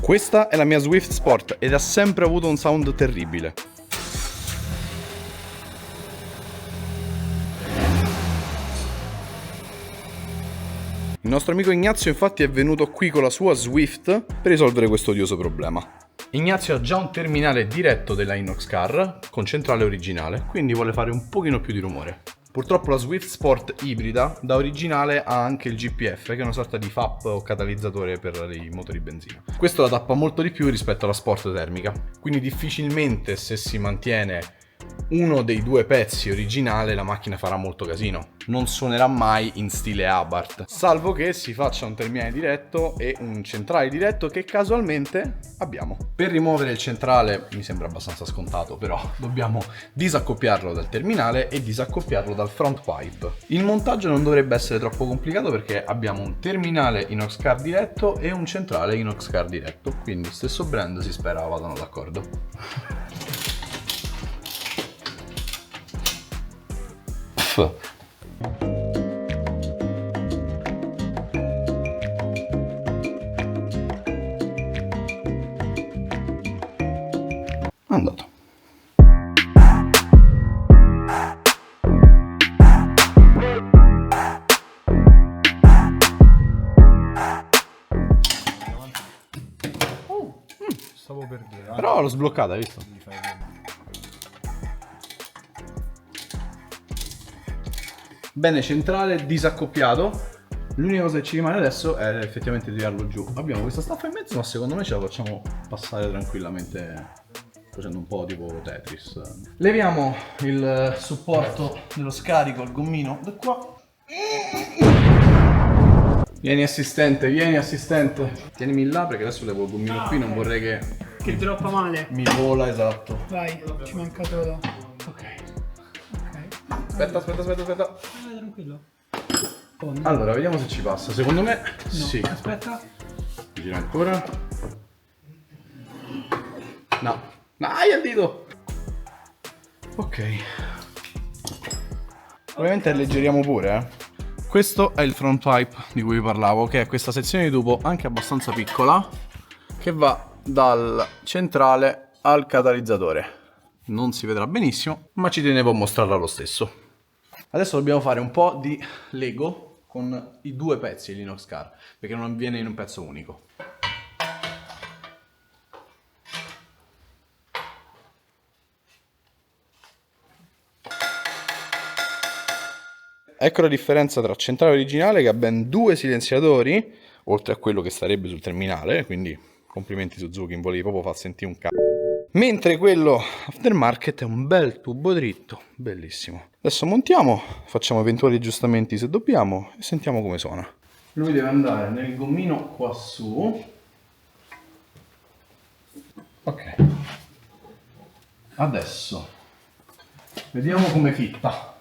Questa è la mia Swift Sport ed ha sempre avuto un sound terribile. Il nostro amico Ignazio infatti è venuto qui con la sua Swift per risolvere questo odioso problema. Ignazio ha già un terminale diretto della Inoxcar con centrale originale, quindi vuole fare un pochino più di rumore. Purtroppo la Swift Sport ibrida da originale ha anche il GPF, che è una sorta di FAP o catalizzatore per i motori benzina. Questo la tappa molto di più rispetto alla Sport termica, quindi difficilmente, se si mantiene uno dei due pezzi originale, la macchina farà molto casino. Non suonerà mai in stile Abarth, salvo che si faccia un terminale diretto e un centrale diretto che casualmente abbiamo. Per rimuovere il centrale mi sembra abbastanza scontato, però dobbiamo disaccoppiarlo dal terminale e disaccoppiarlo dal front pipe. Il montaggio non dovrebbe essere troppo complicato perché abbiamo un terminale Inoxcar diretto e un centrale Inoxcar diretto, quindi stesso brand, si spera vadano d'accordo. Andato. Stavo per dire. Però l'ho sbloccata, hai visto? Bene, centrale disaccoppiato. L'unica cosa che ci rimane adesso è effettivamente tirarlo giù. Abbiamo questa staffa in mezzo, ma secondo me ce la facciamo passare tranquillamente facendo un po' tipo Tetris. Leviamo il supporto dello scarico, il gommino da qua. Vieni assistente, vieni assistente. Tienimi là perché adesso levo il gommino qui, non vorrei Che droppa male. mi vola, esatto. Vai, ci manca solo. Ok. Aspetta. Tranquillo. Allora, vediamo se ci passa. Secondo me No. sì. Aspetta. Gira ancora. No. Dai, al dito. Ok. Ovviamente alleggeriamo pure, Questo è il front pipe di cui vi parlavo, che è questa sezione di tubo anche abbastanza piccola, che va dal centrale al catalizzatore. Non si vedrà benissimo, ma ci tenevo a mostrarla lo stesso. Adesso dobbiamo fare un po' di Lego con i due pezzi dell'Inoxcar, perché non avviene in un pezzo unico. Ecco la differenza tra centrale originale, che ha ben due silenziatori, oltre a quello che starebbe sul terminale, quindi complimenti Suzuki, volevi proprio far sentire un cazzo. Mentre quello aftermarket è un bel tubo dritto, bellissimo. Adesso montiamo, facciamo eventuali aggiustamenti se dobbiamo e sentiamo come suona. Lui deve andare nel gommino qua su. Ok. Adesso vediamo come fitta.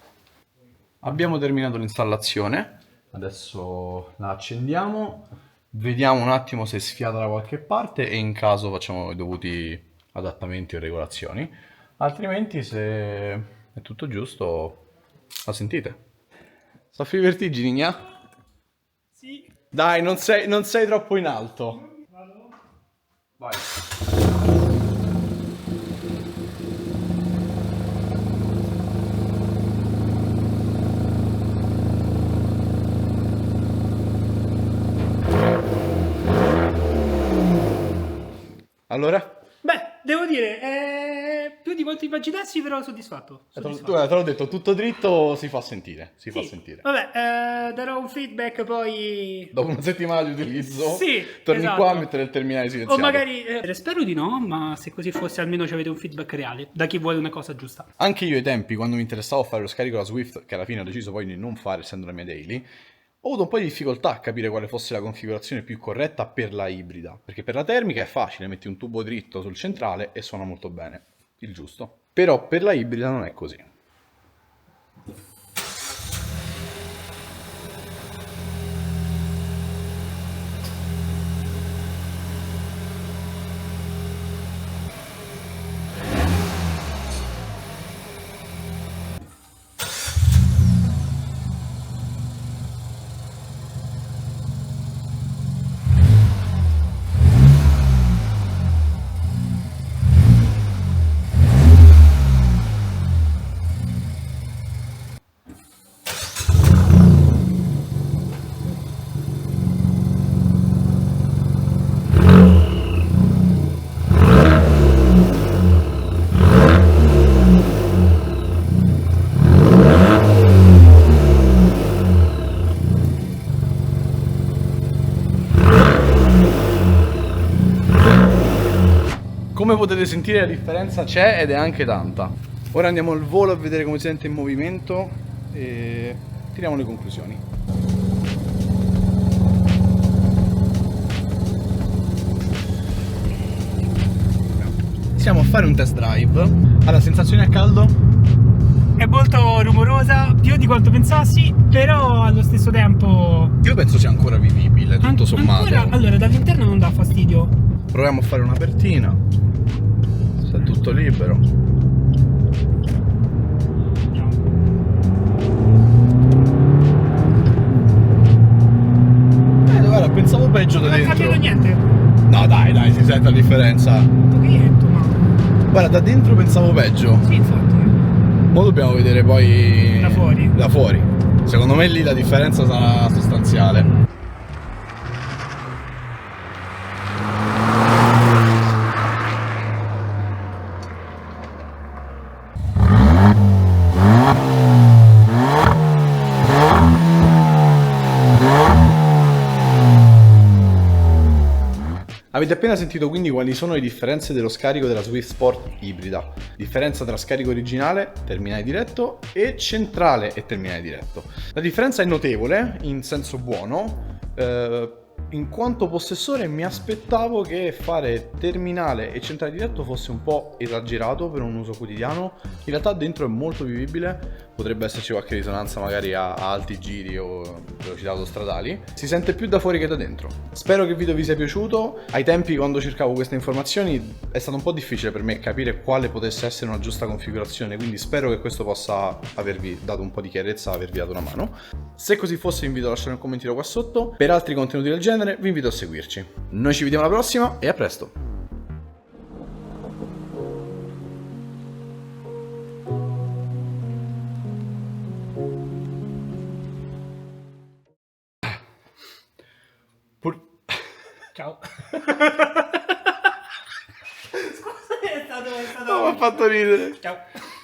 Abbiamo terminato l'installazione, adesso la accendiamo, vediamo un attimo se è sfiata da qualche parte e in caso facciamo i dovuti adattamenti o regolazioni, altrimenti se è tutto giusto la sentite. Soffri vertigini, gna? Sì. Dai, non sei troppo in alto. Vado. Vai. Allora? Beh, devo dire, più di quanto immaginassi, però soddisfatto. Te l'ho detto, tutto dritto si fa sentire, Sì. sentire. Vabbè, darò un feedback poi. Dopo una settimana di utilizzo, Sì, torni esatto. qua a mettere il terminale O silenziato. magari, spero di no, ma se così fosse almeno ci avete un feedback reale, da chi vuole una cosa giusta. Anche io ai tempi, quando mi interessavo a fare lo scarico della Swift, che alla fine ho deciso poi di non fare essendo la mia daily, ho avuto un po' di difficoltà a capire quale fosse la configurazione più corretta per la ibrida, perché per la termica è facile, metti un tubo dritto sul centrale e suona molto bene, il giusto. Però per la ibrida non è così. come potete sentire la differenza c'è ed è anche tanta. Ora andiamo al volo a vedere come si sente in movimento e tiriamo le conclusioni. Stiamo a fare un test drive. Allora, sensazione a caldo? È molto rumorosa, più di quanto pensassi, però allo stesso tempo... Io penso sia ancora vivibile, tutto sommato. Allora, dall'interno non dà fastidio. Proviamo a fare un'apertina. Se è tutto libero. Guarda, pensavo peggio da Non ho dentro. capito niente. No, dai, si sente la differenza. Un pochetto, ma... Guarda, da dentro pensavo peggio. Sì, infatti. Ora dobbiamo vedere poi Da fuori. Da fuori. Secondo me lì la differenza sarà sostanziale. Avete appena sentito quindi quali sono le differenze dello scarico della Swift Sport ibrida. Differenza tra scarico originale, terminale diretto, e centrale e terminale diretto. La differenza è notevole, in senso buono. In quanto possessore mi aspettavo che fare terminale e centrale diretto fosse un po' esagerato per un uso quotidiano. In realtà dentro è molto vivibile, potrebbe esserci qualche risonanza magari a alti giri o velocità autostradali. Si sente più da fuori che da dentro. Spero che il video vi sia piaciuto. Ai tempi, quando cercavo queste informazioni, è stato un po' difficile per me capire quale potesse essere una giusta configurazione, quindi spero che questo possa avervi dato un po' di chiarezza, avervi dato una mano. Se così fosse, vi invito a lasciare un commentino qua sotto. Per altri contenuti del genere vi invito a seguirci. Noi ci vediamo alla prossima e a presto! Ciao. Scusa, è stato... No, mi ha fatto ridere. Ciao.